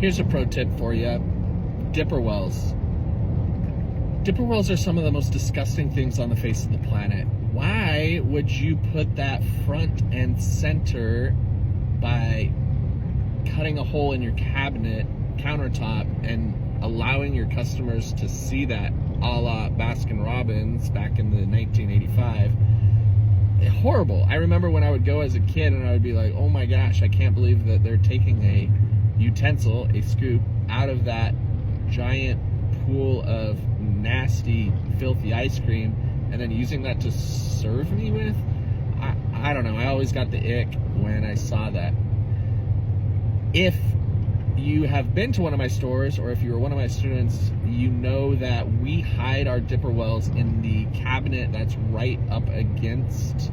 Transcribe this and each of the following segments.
Here's a pro tip for you. Dipper wells. Dipper wells are some of the most disgusting things on the face of the planet. Why would you put that front and center by cutting a hole in your cabinet countertop and allowing your customers to see that, a la Baskin-Robbins back in the 1985? Horrible. I remember when I would go as a kid and I would be like, oh my gosh, I can't believe that they're taking a utensil, a scoop, out of that giant pool of nasty, filthy ice cream and then using that to serve me with. I don't know. I always got the ick when I saw that. If you have been to one of my stores, or if you were one of my students, you know that we hide our dipper wells in the cabinet that's right up against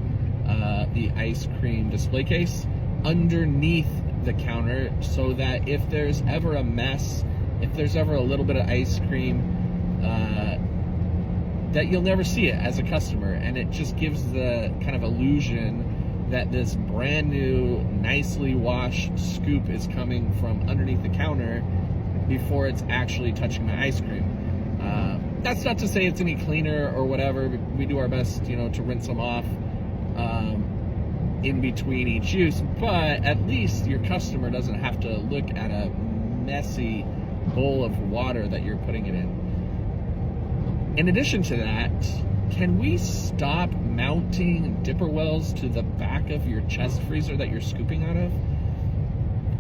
the ice cream display case underneath the counter, so that if there's ever a mess, if there's ever a little bit of ice cream, that you'll never see it as a customer, and it just gives the kind of illusion that this brand new, nicely washed scoop is coming from underneath the counter before it's actually touching my ice cream. That's not to say it's any cleaner or whatever. We do our best, to rinse them off in between each use, but at least your customer doesn't have to look at a messy bowl of water that you're putting it in. In addition to that, can we stop mounting dipper wells to the back of your chest freezer that you're scooping out of?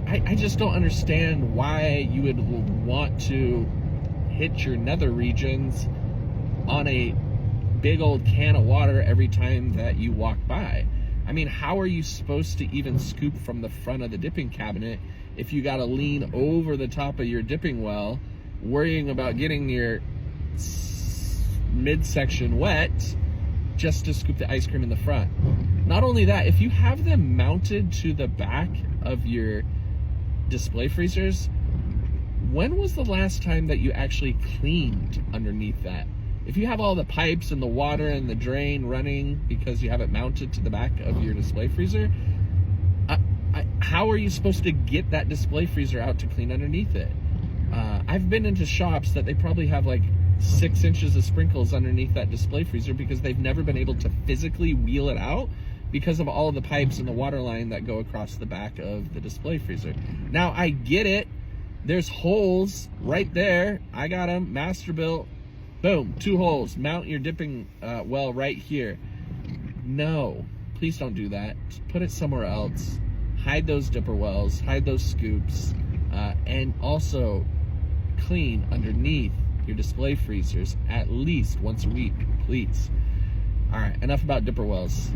I just don't understand why you would want to hit your nether regions on a big old can of water every time that you walk by. I mean, how are you supposed to even scoop from the front of the dipping cabinet if you got to lean over the top of your dipping well, worrying about getting your midsection wet just to scoop the ice cream in the front? Not only that, if you have them mounted to the back of your display freezers, when was the last time that you actually cleaned underneath that? If you have all the pipes and the water and the drain running because you have it mounted to the back of your display freezer, how are you supposed to get that display freezer out to clean underneath it? I've been into shops that they probably have like 6 inches of sprinkles underneath that display freezer because they've never been able to physically wheel it out because of all of the pipes and the water line that go across the back of the display freezer. Now, I get it. There's holes right there. I got them, Masterbuilt. Boom, 2 holes. Mount your dipping well right here. No, please don't do that. Put it somewhere else. Hide those dipper wells, hide those scoops, and also clean underneath your display freezers at least once a week, please. All right, enough about dipper wells.